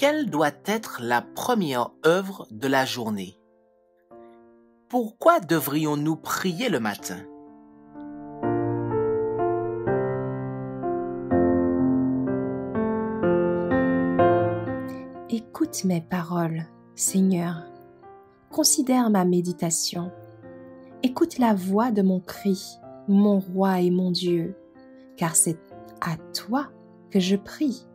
Quelle doit être la première œuvre de la journée? Pourquoi devrions-nous prier le matin? Écoute mes paroles, Seigneur. Considère ma méditation. Écoute la voix de mon cri, mon roi et mon Dieu, car c'est à toi que je prie.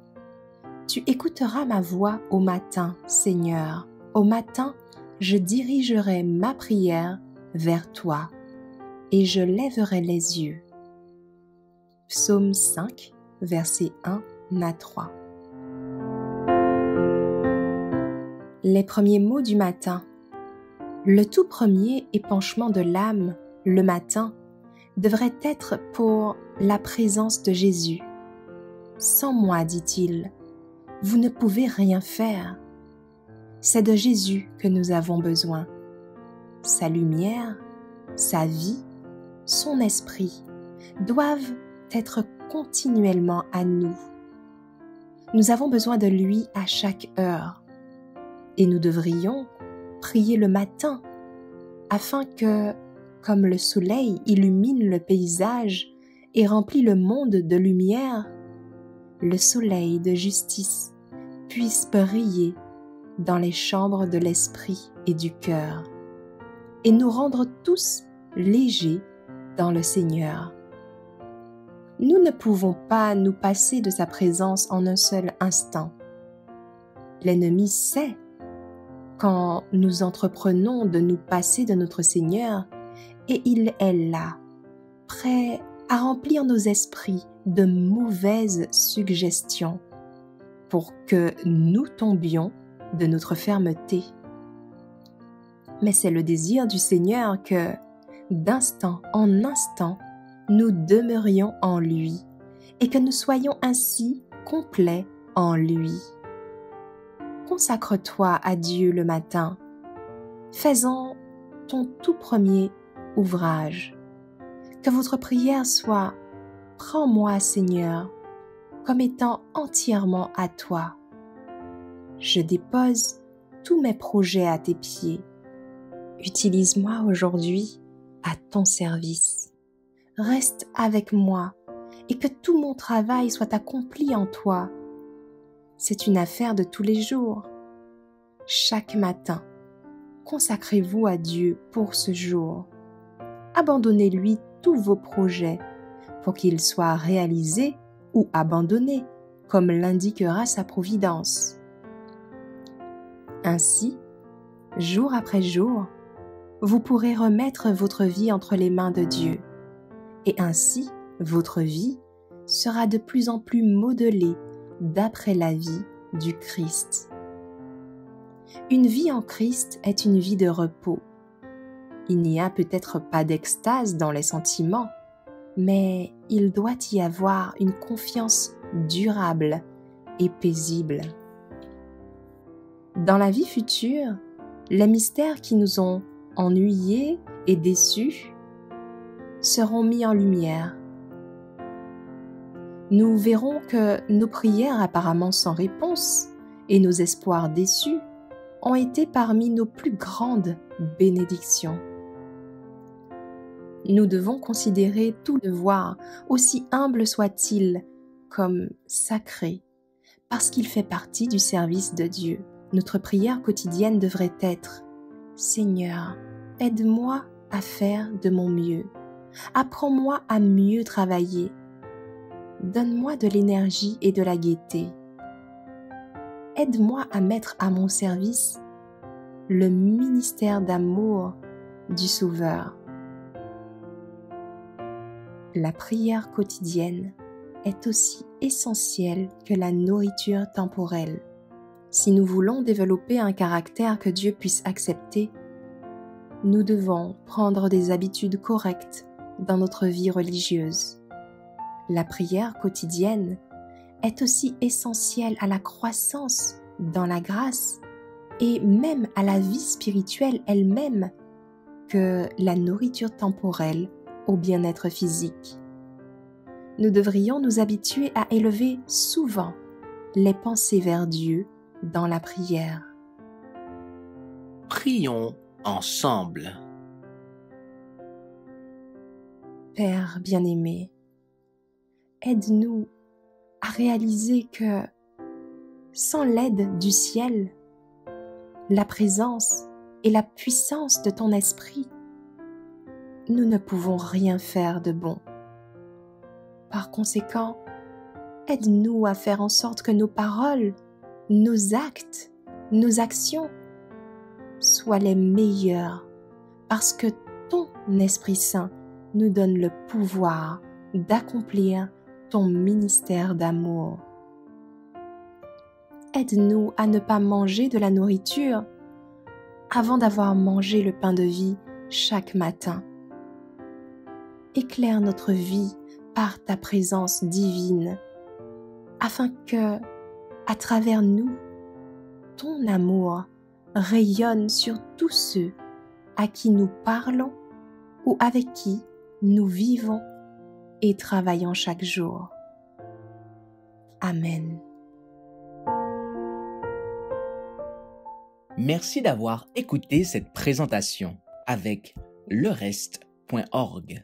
Tu écouteras ma voix au matin, Seigneur. Au matin, je dirigerai ma prière vers toi et je lèverai les yeux. Psaume 5, versets 1 à 3. Les premiers mots du matin. Le tout premier épanchement de l'âme, le matin, devrait être pour la présence de Jésus. Sans moi, dit-il, vous ne pouvez rien faire. C'est de Jésus que nous avons besoin. Sa lumière, sa vie, son esprit doivent être continuellement à nous. Nous avons besoin de lui à chaque heure. Et nous devrions prier le matin afin que, comme le soleil illumine le paysage et remplit le monde de lumière, le soleil de justice puisse briller dans les chambres de l'esprit et du cœur et nous rendre tous légers dans le Seigneur. Nous ne pouvons pas nous passer de sa présence en un seul instant. L'ennemi sait quand nous entreprenons de nous passer de notre Seigneur, et il est là, prêt à remplir nos esprits de mauvaises suggestions pour que nous tombions de notre fermeté. Mais c'est le désir du Seigneur que, d'instant en instant, nous demeurions en lui et que nous soyons ainsi complets en lui. Consacre-toi à Dieu le matin. Fais-en ton tout premier ouvrage. Que votre prière soit « Prends-moi, Seigneur, comme étant entièrement à toi. Je dépose tous mes projets à tes pieds. Utilise-moi aujourd'hui à ton service. Reste avec moi et que tout mon travail soit accompli en toi. C'est une affaire de tous les jours. Chaque matin, consacrez-vous à Dieu pour ce jour. Abandonnez-lui tous vos projets pour qu'ils soient réalisés ou abandonnés, comme l'indiquera sa providence. Ainsi, jour après jour, vous pourrez remettre votre vie entre les mains de Dieu. Et ainsi, votre vie sera de plus en plus modelée d'après la vie du Christ. Une vie en Christ est une vie de repos. Il n'y a peut-être pas d'extase dans les sentiments, mais il doit y avoir une confiance durable et paisible. Dans la vie future, les mystères qui nous ont ennuyés et déçus seront mis en lumière. Nous verrons que nos prières apparemment sans réponse et nos espoirs déçus ont été parmi nos plus grandes bénédictions. Nous devons considérer tout devoir, aussi humble soit-il, comme sacré, parce qu'il fait partie du service de Dieu. Notre prière quotidienne devrait être « Seigneur, aide-moi à faire de mon mieux. Apprends-moi à mieux travailler. Donne-moi de l'énergie et de la gaieté. Aide-moi à mettre à mon service le ministère d'amour du Sauveur. » La prière quotidienne est aussi essentielle que la nourriture temporelle. Si nous voulons développer un caractère que Dieu puisse accepter, nous devons prendre des habitudes correctes dans notre vie religieuse. La prière quotidienne est aussi essentielle à la croissance dans la grâce et même à la vie spirituelle elle-même que la nourriture temporelle au bien-être physique. Nous devrions nous habituer à élever souvent les pensées vers Dieu dans la prière. Prions ensemble. Père bien-aimé, aide-nous à réaliser que sans l'aide du ciel, la présence et la puissance de ton esprit, nous ne pouvons rien faire de bon. Par conséquent, aide-nous à faire en sorte que nos paroles, nos actes, nos actions soient les meilleurs, parce que ton Esprit Saint nous donne le pouvoir d'accomplir ton ministère d'amour. Aide-nous à ne pas manger de la nourriture avant d'avoir mangé le pain de vie chaque matin. Éclaire notre vie par ta présence divine, afin que, à travers nous, ton amour rayonne sur tous ceux à qui nous parlons ou avec qui nous vivons et travaillons chaque jour. Amen. Merci d'avoir écouté cette présentation avec lereste.org.